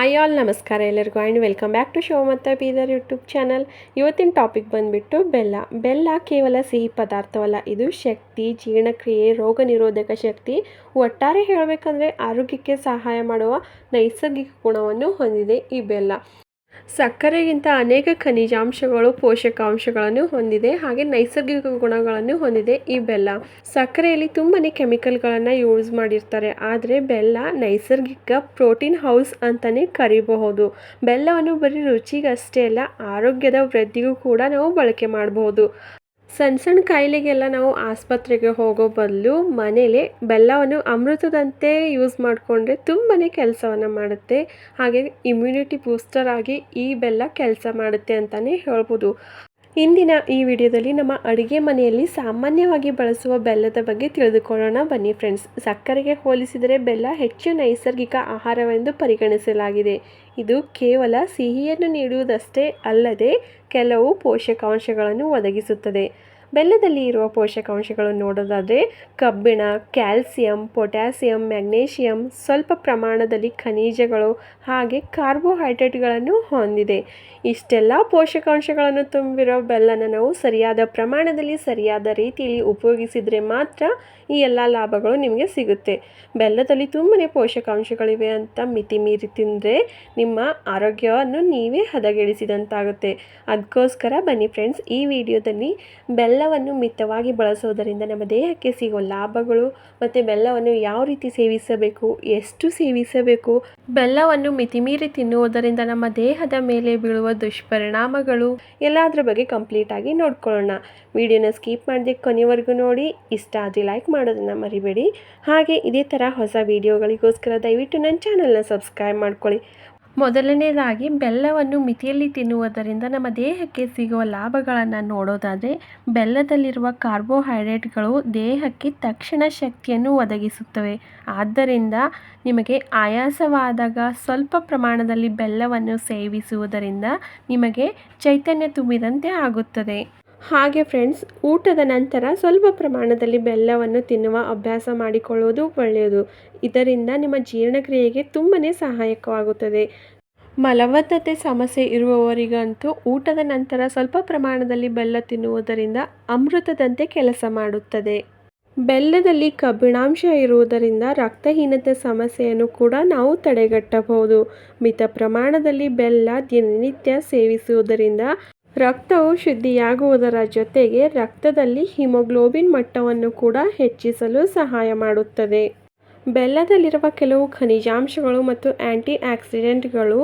Hi all ನಮಸ್ಕಾರ ಎಲ್ಲರಿಗೂ and welcome back to show ಮತ್ತು ಬೀದರ್ ಯೂಟ್ಯೂಬ್ ಚಾನಲ್. ಇವತ್ತಿನ ಟಾಪಿಕ್ ಬಂದುಬಿಟ್ಟು ಬೆಲ್ಲ ಕೇವಲ ಸಿಹಿ ಪದಾರ್ಥವಲ್ಲ, ಇದು ಶಕ್ತಿ, ಜೀರ್ಣಕ್ರಿಯೆ, ರೋಗ ನಿರೋಧಕ ಶಕ್ತಿ, ಒಟ್ಟಾರೆ ಹೇಳಬೇಕಂದ್ರೆ ಆರೋಗ್ಯಕ್ಕೆ ಸಹಾಯ ಮಾಡುವ ನೈಸರ್ಗಿಕ ಗುಣವನ್ನು ಹೊಂದಿದೆ ಈ ಬೆಲ್ಲ. ಸಕ್ಕರೆಗಿಂತ ಅನೇಕ ಖನಿಜಾಂಶಗಳು, ಪೋಷಕಾಂಶಗಳನ್ನು ಹೊಂದಿದೆ, ಹಾಗೆ ನೈಸರ್ಗಿಕ ಗುಣಗಳನ್ನು ಹೊಂದಿದೆ ಈ ಬೆಲ್ಲ. ಸಕ್ಕರೆಯಲ್ಲಿ ತುಂಬನೇ ಕೆಮಿಕಲ್ಗಳನ್ನು ಯೂಸ್ ಮಾಡಿರ್ತಾರೆ, ಆದರೆ ಬೆಲ್ಲ ನೈಸರ್ಗಿಕ ಪ್ರೋಟೀನ್ ಹೌಸ್ ಅಂತಲೇ ಕರಿಬಹುದು. ಬೆಲ್ಲವನ್ನು ಬರೀ ರುಚಿಗಷ್ಟೇ ಅಲ್ಲ, ಆರೋಗ್ಯದ ವೃದ್ಧಿಗೂ ಕೂಡ ನಾವು ಬಳಕೆ ಮಾಡಬಹುದು. ಸಣ್ಣ ಸಣ್ಣ ಕಾಯಿಲೆಗೆಲ್ಲ ನಾವು ಆಸ್ಪತ್ರೆಗೆ ಹೋಗೋ ಬದಲು ಮನೇಲೆ ಬೆಲ್ಲವನ್ನು ಅಮೃತದಂತೆ ಯೂಸ್ ಮಾಡಿಕೊಂಡ್ರೆ ತುಂಬಾ ಕೆಲಸವನ್ನು ಮಾಡುತ್ತೆ. ಹಾಗೆ ಇಮ್ಯುನಿಟಿ ಬೂಸ್ಟರ್ ಆಗಿ ಈ ಬೆಲ್ಲ ಕೆಲಸ ಮಾಡುತ್ತೆ ಅಂತಲೇ ಹೇಳ್ಬೋದು. ಇಂದಿನ ಈ ವಿಡಿಯೋದಲ್ಲಿ ನಮ್ಮ ಅಡುಗೆ ಮನೆಯಲ್ಲಿ ಸಾಮಾನ್ಯವಾಗಿ ಬಳಸುವ ಬೆಲ್ಲದ ಬಗ್ಗೆ ತಿಳಿದುಕೊಳ್ಳೋಣ ಬನ್ನಿ ಫ್ರೆಂಡ್ಸ್. ಸಕ್ಕರೆಗೆ ಹೋಲಿಸಿದರೆ ಬೆಲ್ಲ ಹೆಚ್ಚು ನೈಸರ್ಗಿಕ ಆಹಾರವೆಂದು ಪರಿಗಣಿಸಲಾಗಿದೆ. ಇದು ಕೇವಲ ಸಿಹಿಯನ್ನು ನೀಡುವುದಷ್ಟೇ ಅಲ್ಲದೆ ಕೆಲವು ಪೋಷಕಾಂಶಗಳನ್ನು ಒದಗಿಸುತ್ತದೆ. ಬೆಲ್ಲದಲ್ಲಿ ಇರುವ ಪೋಷಕಾಂಶಗಳನ್ನು ನೋಡೋದಾದರೆ ಕಬ್ಬಿಣ, ಕ್ಯಾಲ್ಸಿಯಂ, ಪೊಟ್ಯಾಸಿಯಂ, ಮ್ಯಾಗ್ನೇಷಿಯಂ, ಸ್ವಲ್ಪ ಪ್ರಮಾಣದಲ್ಲಿ ಖನಿಜಗಳು ಹಾಗೆ ಕಾರ್ಬೋಹೈಡ್ರೇಟ್ಗಳನ್ನು ಹೊಂದಿದೆ. ಇಷ್ಟೆಲ್ಲ ಪೋಷಕಾಂಶಗಳನ್ನು ತುಂಬಿರೋ ಬೆಲ್ಲನ ನಾವು ಸರಿಯಾದ ಪ್ರಮಾಣದಲ್ಲಿ ಸರಿಯಾದ ರೀತಿಯಲ್ಲಿ ಉಪಯೋಗಿಸಿದರೆ ಮಾತ್ರ ಈ ಎಲ್ಲ ಲಾಭಗಳು ನಿಮಗೆ ಸಿಗುತ್ತೆ. ಬೆಲ್ಲದಲ್ಲಿ ತುಂಬನೇ ಪೋಷಕಾಂಶಗಳಿವೆ ಅಂತ ಮಿತಿ ಮೀರಿ ತಿಂದರೆ ನಿಮ್ಮ ಆರೋಗ್ಯವನ್ನು ನೀವೇ ಹದಗೆಡಿಸಿದಂತಾಗುತ್ತೆ. ಅದಕ್ಕೋಸ್ಕರ ಬನ್ನಿ ಫ್ರೆಂಡ್ಸ್, ಈ ವಿಡಿಯೋದಲ್ಲಿ ಬೆಲ್ಲವನ್ನು ಮಿತವಾಗಿ ಬಳಸೋದರಿಂದ ನಮ್ಮ ದೇಹಕ್ಕೆ ಸಿಗೋ ಲಾಭಗಳು ಮತ್ತು ಬೆಲ್ಲವನ್ನು ಯಾವ ರೀತಿ ಸೇವಿಸಬೇಕು, ಎಷ್ಟು ಸೇವಿಸಬೇಕು, ಬೆಲ್ಲವನ್ನು ಮಿತಿಮೀರಿ ತಿನ್ನುವುದರಿಂದ ನಮ್ಮ ದೇಹದ ಮೇಲೆ ಬೀಳುವ ದುಷ್ಪರಿಣಾಮಗಳು ಎಲ್ಲದರ ಬಗ್ಗೆ ಕಂಪ್ಲೀಟಾಗಿ ನೋಡ್ಕೊಳ್ಳೋಣ. ವಿಡಿಯೋನ ಸ್ಕಿಪ್ ಮಾಡದೆ ಕೊನೆವರೆಗೂ ನೋಡಿ. ಇಷ್ಟ ಆದರೆ ಲೈಕ್ ಮಾಡೋದನ್ನು ಮರಿಬೇಡಿ. ಹಾಗೆ ಇದೇ ಥರ ಹೊಸ ವಿಡಿಯೋಗಳಿಗೋಸ್ಕರ ದಯವಿಟ್ಟು ನನ್ನ ಚಾನಲ್ನ ಸಬ್ಸ್ಕ್ರೈಬ್ ಮಾಡ್ಕೊಳ್ಳಿ. ಮೊದಲನೇದಾಗಿ ಬೆಲ್ಲವನ್ನು ಮಿತಿಯಲ್ಲಿ ತಿನ್ನುವುದರಿಂದ ನಮ್ಮ ದೇಹಕ್ಕೆ ಸಿಗುವ ಲಾಭಗಳನ್ನು ನೋಡೋದಾದರೆ, ಬೆಲ್ಲದಲ್ಲಿರುವ ಕಾರ್ಬೋಹೈಡ್ರೇಟ್ಗಳು ದೇಹಕ್ಕೆ ತಕ್ಷಣ ಶಕ್ತಿಯನ್ನು ಒದಗಿಸುತ್ತವೆ. ಆದ್ದರಿಂದ ನಿಮಗೆ ಆಯಾಸವಾದಾಗ ಸ್ವಲ್ಪ ಪ್ರಮಾಣದಲ್ಲಿ ಬೆಲ್ಲವನ್ನು ಸೇವಿಸುವುದರಿಂದ ನಿಮಗೆ ಚೈತನ್ಯ ತುಂಬಿದಂತೆ ಆಗುತ್ತದೆ. ಹಾಗೆ ಫ್ರೆಂಡ್ಸ್, ಊಟದ ನಂತರ ಸ್ವಲ್ಪ ಪ್ರಮಾಣದಲ್ಲಿ ಬೆಲ್ಲವನ್ನು ತಿನ್ನುವ ಅಭ್ಯಾಸ ಮಾಡಿಕೊಳ್ಳುವುದು ಒಳ್ಳೆಯದು. ಇದರಿಂದ ನಿಮ್ಮ ಜೀರ್ಣಕ್ರಿಯೆಗೆ ತುಂಬಾ ಸಹಾಯಕವಾಗುತ್ತದೆ. ಮಲಬದ್ಧತೆ ಸಮಸ್ಯೆ ಇರುವವರಿಗಂತೂ ಊಟದ ನಂತರ ಸ್ವಲ್ಪ ಪ್ರಮಾಣದಲ್ಲಿ ಬೆಲ್ಲ ತಿನ್ನುವುದರಿಂದ ಅಮೃತದಂತೆ ಕೆಲಸ ಮಾಡುತ್ತದೆ. ಬೆಲ್ಲದಲ್ಲಿ ಕಬ್ಬಿಣಾಂಶ ಇರುವುದರಿಂದ ರಕ್ತಹೀನತೆ ಸಮಸ್ಯೆಯನ್ನು ಕೂಡ ನಾವು ತಡೆಗಟ್ಟಬಹುದು. ಮಿತ ಪ್ರಮಾಣದಲ್ಲಿ ಬೆಲ್ಲ ದಿನನಿತ್ಯ ಸೇವಿಸುವುದರಿಂದ ರಕ್ತವು ಶುದ್ಧಿಯಾಗುವುದರ ಜೊತೆಗೆ ರಕ್ತದಲ್ಲಿ ಹಿಮೋಗ್ಲೋಬಿನ್ ಮಟ್ಟವನ್ನು ಕೂಡ ಹೆಚ್ಚಿಸಲು ಸಹಾಯ ಮಾಡುತ್ತದೆ. ಬೆಲ್ಲದಲ್ಲಿರುವ ಕೆಲವು ಖನಿಜಾಂಶಗಳು ಮತ್ತು ಆ್ಯಂಟಿ ಆಕ್ಸಿಡೆಂಟ್ಗಳು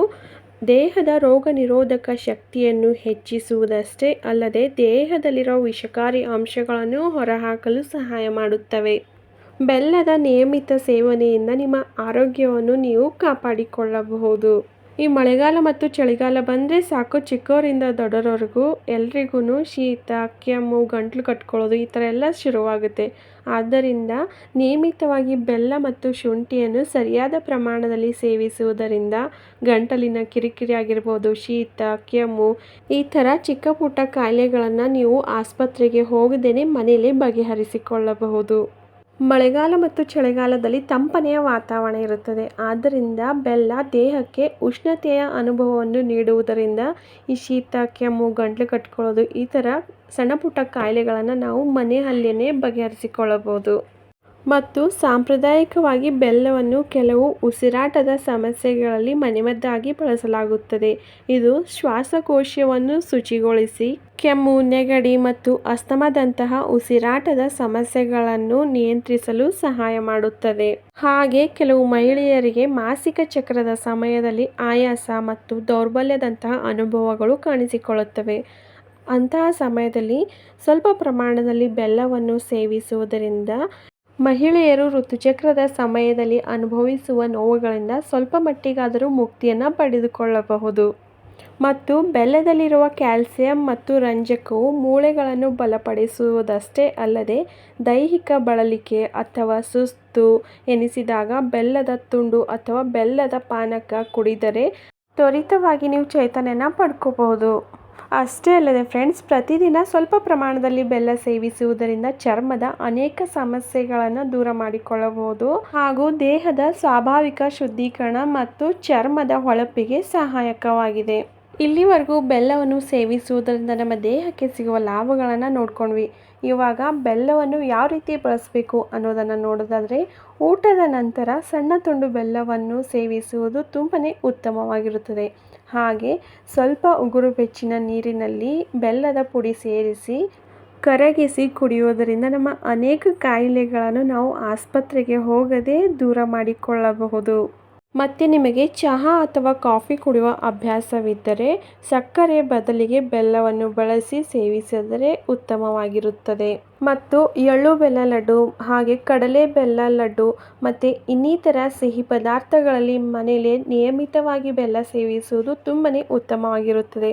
ದೇಹದ ರೋಗ ನಿರೋಧಕ ಶಕ್ತಿಯನ್ನು ಹೆಚ್ಚಿಸುವುದಷ್ಟೇ ಅಲ್ಲದೆ ದೇಹದಲ್ಲಿರೋ ವಿಷಕಾರಿ ಅಂಶಗಳನ್ನು ಹೊರಹಾಕಲು ಸಹಾಯ ಮಾಡುತ್ತವೆ. ಬೆಲ್ಲದ ನಿಯಮಿತ ಸೇವನೆಯಿಂದ ನಿಮ್ಮ ಆರೋಗ್ಯವನ್ನು ನೀವು ಕಾಪಾಡಿಕೊಳ್ಳಬಹುದು. ಈ ಮಳೆಗಾಲ ಮತ್ತು ಚಳಿಗಾಲ ಬಂದರೆ ಸಾಕು, ಚಿಕ್ಕವರಿಂದ ದೊಡ್ಡವರೆಗೂ ಎಲ್ರಿಗೂ ಶೀತ, ಕೆಮ್ಮು, ಗಂಟಲು ಕಟ್ಕೊಳ್ಳೋದು ಈ ಥರ ಎಲ್ಲ ಶುರುವಾಗುತ್ತೆ. ಆದ್ದರಿಂದ ನಿಯಮಿತವಾಗಿ ಬೆಲ್ಲ ಮತ್ತು ಶುಂಠಿಯನ್ನು ಸರಿಯಾದ ಪ್ರಮಾಣದಲ್ಲಿ ಸೇವಿಸುವುದರಿಂದ ಗಂಟಲಿನ ಕಿರಿಕಿರಿ ಆಗಿರ್ಬೋದು, ಶೀತ, ಕೆಮ್ಮು ಈ ಥರ ಚಿಕ್ಕ ಪುಟ್ಟ ಕಾಯಿಲೆಗಳನ್ನು ನೀವು ಆಸ್ಪತ್ರೆಗೆ ಹೋಗದೇನೆ ಮನೆಯಲ್ಲೇ ಬಗೆಹರಿಸಿಕೊಳ್ಳಬಹುದು. ಮಳೆಗಾಲ ಮತ್ತು ಚಳಿಗಾಲದಲ್ಲಿ ತಂಪನೆಯ ವಾತಾವರಣ ಇರುತ್ತದೆ. ಆದ್ದರಿಂದ ಬೆಲ್ಲ ದೇಹಕ್ಕೆ ಉಷ್ಣತೆಯ ಅನುಭವವನ್ನು ನೀಡುವುದರಿಂದ ಈ ಶೀತ, ಕೆಮ್ಮು, ಗಂಟಲು ಕಟ್ಕೊಳ್ಳೋದು ಈ ಥರ ಸಣ್ಣ ಪುಟ್ಟ ಕಾಯಿಲೆಗಳನ್ನು ನಾವು ಮನೆಯಲ್ಲೇ ಬಗೆಹರಿಸಿಕೊಳ್ಳಬಹುದು. ಮತ್ತು ಸಾಂಪ್ರದಾಯಿಕವಾಗಿ ಬೆಲ್ಲವನ್ನು ಕೆಲವು ಉಸಿರಾಟದ ಸಮಸ್ಯೆಗಳಲ್ಲಿ ಮನೆಮದ್ದಾಗಿ ಬಳಸಲಾಗುತ್ತದೆ. ಇದು ಶ್ವಾಸಕೋಶವನ್ನು ಶುಚಿಗೊಳಿಸಿ ಕೆಮ್ಮು, ನೆಗಡಿ ಮತ್ತು ಅಸ್ತಮಾದಂತಹ ಉಸಿರಾಟದ ಸಮಸ್ಯೆಗಳನ್ನು ನಿಯಂತ್ರಿಸಲು ಸಹಾಯ ಮಾಡುತ್ತದೆ. ಹಾಗೆ ಕೆಲವು ಮಹಿಳೆಯರಿಗೆ ಮಾಸಿಕ ಚಕ್ರದ ಸಮಯದಲ್ಲಿ ಆಯಾಸ ಮತ್ತು ದೌರ್ಬಲ್ಯದಂತಹ ಅನುಭವಗಳು ಕಾಣಿಸಿಕೊಳ್ಳುತ್ತವೆ. ಅಂತಹ ಸಮಯದಲ್ಲಿ ಸ್ವಲ್ಪ ಪ್ರಮಾಣದಲ್ಲಿ ಬೆಲ್ಲವನ್ನು ಸೇವಿಸುವುದರಿಂದ ಮಹಿಳೆಯರು ಋತುಚಕ್ರದ ಸಮಯದಲ್ಲಿ ಅನುಭವಿಸುವ ನೋವುಗಳಿಂದ ಸ್ವಲ್ಪ ಮಟ್ಟಿಗಾದರೂ ಮುಕ್ತಿಯನ್ನು ಪಡೆದುಕೊಳ್ಳಬಹುದು. ಮತ್ತು ಬೆಲ್ಲದಲ್ಲಿರುವ ಕ್ಯಾಲ್ಸಿಯಂ ಮತ್ತು ರಂಜಕವು ಮೂಳೆಗಳನ್ನು ಬಲಪಡಿಸುವುದಷ್ಟೇ ಅಲ್ಲದೆ ದೈಹಿಕ ಬಳಲಿಕೆ ಅಥವಾ ಸುಸ್ತು ಎನಿಸಿದಾಗ ಬೆಲ್ಲದ ತುಂಡು ಅಥವಾ ಬೆಲ್ಲದ ಪಾನಕ ಕುಡಿದರೆ ತ್ವರಿತವಾಗಿ ನೀವು ಚೈತನ್ಯನ ಪಡ್ಕೋಬಹುದು. ಅಷ್ಟೇ ಅಲ್ಲದೆ ಫ್ರೆಂಡ್ಸ್, ಪ್ರತಿದಿನ ಸ್ವಲ್ಪ ಪ್ರಮಾಣದಲ್ಲಿ ಬೆಲ್ಲ ಸೇವಿಸುವುದರಿಂದ ಚರ್ಮದ ಅನೇಕ ಸಮಸ್ಯೆಗಳನ್ನು ದೂರ ಮಾಡಿಕೊಳ್ಳಬಹುದು ಹಾಗೂ ದೇಹದ ಸ್ವಾಭಾವಿಕ ಶುದ್ಧೀಕರಣ ಮತ್ತು ಚರ್ಮದ ಹೊಳಪಿಗೆ ಸಹಾಯಕವಾಗಿದೆ. ಇಲ್ಲಿವರೆಗೂ ಬೆಲ್ಲವನ್ನು ಸೇವಿಸುವುದರಿಂದ ನಮ್ಮ ದೇಹಕ್ಕೆ ಸಿಗುವ ಲಾಭಗಳನ್ನು ನೋಡ್ಕೊಂಡ್ವಿ. ಇವಾಗ ಬೆಲ್ಲವನ್ನು ಯಾವ ರೀತಿ ಬಳಸಬೇಕು ಅನ್ನೋದನ್ನು ನೋಡೋದಾದರೆ, ಊಟದ ನಂತರ ಸಣ್ಣ ತುಂಡು ಬೆಲ್ಲವನ್ನು ಸೇವಿಸುವುದು ತುಂಬನೇ ಉತ್ತಮವಾಗಿರುತ್ತದೆ. ಹಾಗೆ ಸ್ವಲ್ಪ ಉಗುರು ಬೆಚ್ಚಗಿನ ನೀರಿನಲ್ಲಿ ಬೆಲ್ಲದ ಪುಡಿ ಸೇರಿಸಿ ಕರಗಿಸಿ ಕುಡಿಯುವುದರಿಂದ ನಮ್ಮ ಅನೇಕ ಕಾಯಿಲೆಗಳನ್ನು ನಾವು ಆಸ್ಪತ್ರೆಗೆ ಹೋಗದೆ ದೂರ ಮಾಡಿಕೊಳ್ಳಬಹುದು. ಮತ್ತು ನಿಮಗೆ ಚಹಾ ಅಥವಾ ಕಾಫಿ ಕುಡಿಯುವ ಅಭ್ಯಾಸವಿದ್ದರೆ ಸಕ್ಕರೆ ಬದಲಿಗೆ ಬೆಲ್ಲವನ್ನು ಬಳಸಿ ಸೇವಿಸಿದರೆ ಉತ್ತಮವಾಗಿರುತ್ತದೆ. ಮತ್ತು ಎಳ್ಳು ಬೆಲ್ಲ ಲಡ್ಡು ಹಾಗೆ ಕಡಲೆ ಬೆಲ್ಲ ಲಡ್ಡು ಮತ್ತು ಇನ್ನಿತರ ಸಿಹಿ ಪದಾರ್ಥಗಳಲ್ಲಿ ಮನೆಯಲ್ಲಿ ನಿಯಮಿತವಾಗಿ ಬೆಲ್ಲ ಸೇವಿಸುವುದು ತುಂಬನೇ ಉತ್ತಮವಾಗಿರುತ್ತದೆ.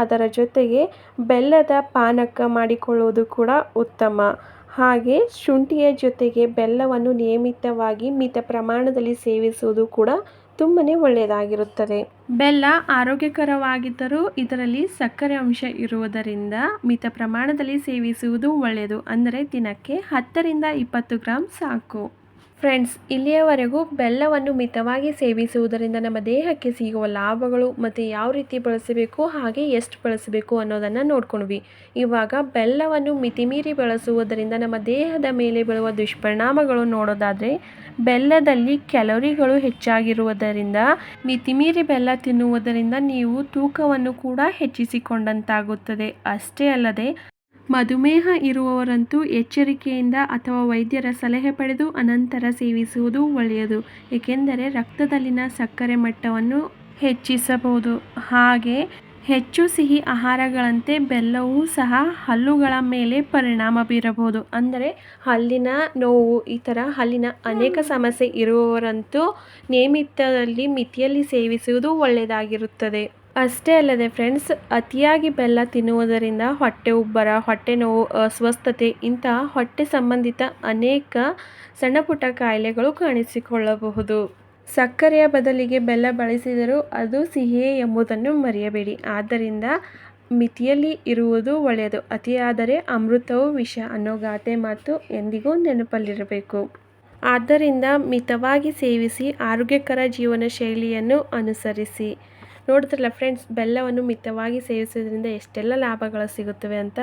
ಅದರ ಜೊತೆಗೆ ಬೆಲ್ಲದ ಪಾನಕ ಮಾಡಿಕೊಳ್ಳುವುದು ಕೂಡ ಉತ್ತಮ. ಹಾಗೆ ಶುಂಠಿಯ ಜೊತೆಗೆ ಬೆಲ್ಲವನ್ನು ನಿಯಮಿತವಾಗಿ ಮಿತ ಪ್ರಮಾಣದಲ್ಲಿ ಸೇವಿಸುವುದು ಕೂಡ ತುಂಬನೇ ಒಳ್ಳೆಯದಾಗಿರುತ್ತದೆ. ಬೆಲ್ಲ ಆರೋಗ್ಯಕರವಾಗಿದ್ದರೂ ಇದರಲ್ಲಿ ಸಕ್ಕರೆ ಅಂಶ ಇರುವುದರಿಂದ ಮಿತ ಪ್ರಮಾಣದಲ್ಲಿ ಸೇವಿಸುವುದು ಒಳ್ಳೆಯದು. ಅಂದರೆ ದಿನಕ್ಕೆ 10 ರಿಂದ 20 ಗ್ರಾಂ ಸಾಕು. ಫ್ರೆಂಡ್ಸ್, ಇಲ್ಲಿಯವರೆಗೂ ಬೆಲ್ಲವನ್ನು ಮಿತವಾಗಿ ಸೇವಿಸುವುದರಿಂದ ನಮ್ಮ ದೇಹಕ್ಕೆ ಸಿಗುವ ಲಾಭಗಳು ಮತ್ತು ಯಾವ ರೀತಿ ಬಳಸಬೇಕು ಹಾಗೆ ಎಷ್ಟು ಬಳಸಬೇಕು ಅನ್ನೋದನ್ನು ನೋಡ್ಕೊಂಡ್ವಿ. ಇವಾಗ ಬೆಲ್ಲವನ್ನು ಮಿತಿಮೀರಿ ಬಳಸುವುದರಿಂದ ನಮ್ಮ ದೇಹದ ಮೇಲೆ ಬೀಳುವ ದುಷ್ಪರಿಣಾಮಗಳು ನೋಡೋದಾದರೆ, ಬೆಲ್ಲದಲ್ಲಿ ಕ್ಯಾಲೋರಿಗಳು ಹೆಚ್ಚಾಗಿರುವುದರಿಂದ ಮಿತಿಮೀರಿ ಬೆಲ್ಲ ತಿನ್ನುವುದರಿಂದ ನೀವು ತೂಕವನ್ನು ಕೂಡ ಹೆಚ್ಚಿಸಿಕೊಂಡಂತಾಗುತ್ತದೆ. ಅಷ್ಟೇ ಅಲ್ಲದೆ ಮಧುಮೇಹ ಇರುವವರಂತೂ ಎಚ್ಚರಿಕೆಯಿಂದ ಅಥವಾ ವೈದ್ಯರ ಸಲಹೆ ಪಡೆದು ಅನಂತರ ಸೇವಿಸುವುದು ಒಳ್ಳೆಯದು. ಏಕೆಂದರೆ ರಕ್ತದಲ್ಲಿನ ಸಕ್ಕರೆ ಮಟ್ಟವನ್ನು ಹೆಚ್ಚಿಸಬಹುದು. ಹಾಗೆ ಹೆಚ್ಚು ಸಿಹಿ ಆಹಾರಗಳಂತೆ ಬೆಲ್ಲವೂ ಸಹ ಹಲ್ಲುಗಳ ಮೇಲೆ ಪರಿಣಾಮ ಬೀರಬಹುದು. ಅಂದರೆ ಹಲ್ಲಿನ ನೋವು, ಈ ಥರ ಹಲ್ಲಿನ ಅನೇಕ ಸಮಸ್ಯೆ ಇರುವವರಂತೂ ನಿಯಮಿತದಲ್ಲಿ ಮಿತಿಯಲ್ಲಿ ಸೇವಿಸುವುದು ಒಳ್ಳೆಯದಾಗಿರುತ್ತದೆ. ಅಷ್ಟೇ ಅಲ್ಲದೆ ಫ್ರೆಂಡ್ಸ್, ಅತಿಯಾಗಿ ಬೆಲ್ಲ ತಿನ್ನುವುದರಿಂದ ಹೊಟ್ಟೆ ಉಬ್ಬರ, ಹೊಟ್ಟೆ ನೋವು, ಅಸ್ವಸ್ಥತೆ ಇಂತಹ ಹೊಟ್ಟೆ ಸಂಬಂಧಿತ ಅನೇಕ ಸಣ್ಣ ಪುಟ್ಟ ಕಾಯಿಲೆಗಳು ಕಾಣಿಸಿಕೊಳ್ಳಬಹುದು. ಸಕ್ಕರೆಯ ಬದಲಿಗೆ ಬೆಲ್ಲ ಬಳಸಿದರೂ ಅದು ಸಿಹಿಯೇ ಎಂಬುದನ್ನು ಮರೆಯಬೇಡಿ. ಆದ್ದರಿಂದ ಮಿತಿಯಲ್ಲಿ ಇರುವುದು ಒಳ್ಳೆಯದು. ಅತಿಯಾದರೆ ಅಮೃತವೂ ವಿಷ ಅನ್ನೋ ಗಾದೆ ಮಾತು ಎಂದಿಗೂ ನೆನಪಲ್ಲಿರಬೇಕು. ಆದ್ದರಿಂದ ಮಿತವಾಗಿ ಸೇವಿಸಿ ಆರೋಗ್ಯಕರ ಜೀವನ ಶೈಲಿಯನ್ನು ಅನುಸರಿಸಿ. ನೋಡಿದ್ರಲ್ಲ ಫ್ರೆಂಡ್ಸ್, ಬೆಲ್ಲವನ್ನು ಮಿತವಾಗಿ ಸೇವಿಸೋದ್ರಿಂದ ಎಷ್ಟೆಲ್ಲ ಲಾಭಗಳು ಸಿಗುತ್ತವೆ ಅಂತ.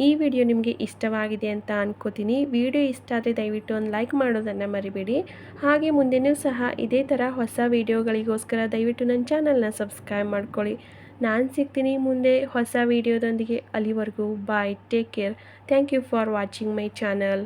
ಈ ವಿಡಿಯೋ ನಿಮಗೆ ಇಷ್ಟವಾಗಿದೆ ಅಂತ ಅನ್ಕೋತೀನಿ. ವಿಡಿಯೋ ಇಷ್ಟ ಆದರೆ ದಯವಿಟ್ಟು ಒಂದು ಲೈಕ್ ಮಾಡೋದನ್ನು ಮರಿಬೇಡಿ. ಹಾಗೆ ಮುಂದೆನೂ ಸಹ ಇದೇ ಥರ ಹೊಸ ವಿಡಿಯೋಗಳಿಗೋಸ್ಕರ ದಯವಿಟ್ಟು ನನ್ನ ಚಾನಲ್ನ ಸಬ್ಸ್ಕ್ರೈಬ್ ಮಾಡ್ಕೊಳ್ಳಿ. ನಾನು ಸಿಗ್ತೀನಿ ಮುಂದೆ ಹೊಸ ವಿಡಿಯೋದೊಂದಿಗೆ. ಅಲ್ಲಿವರೆಗೂ bye, take care. Thank you for watching my channel.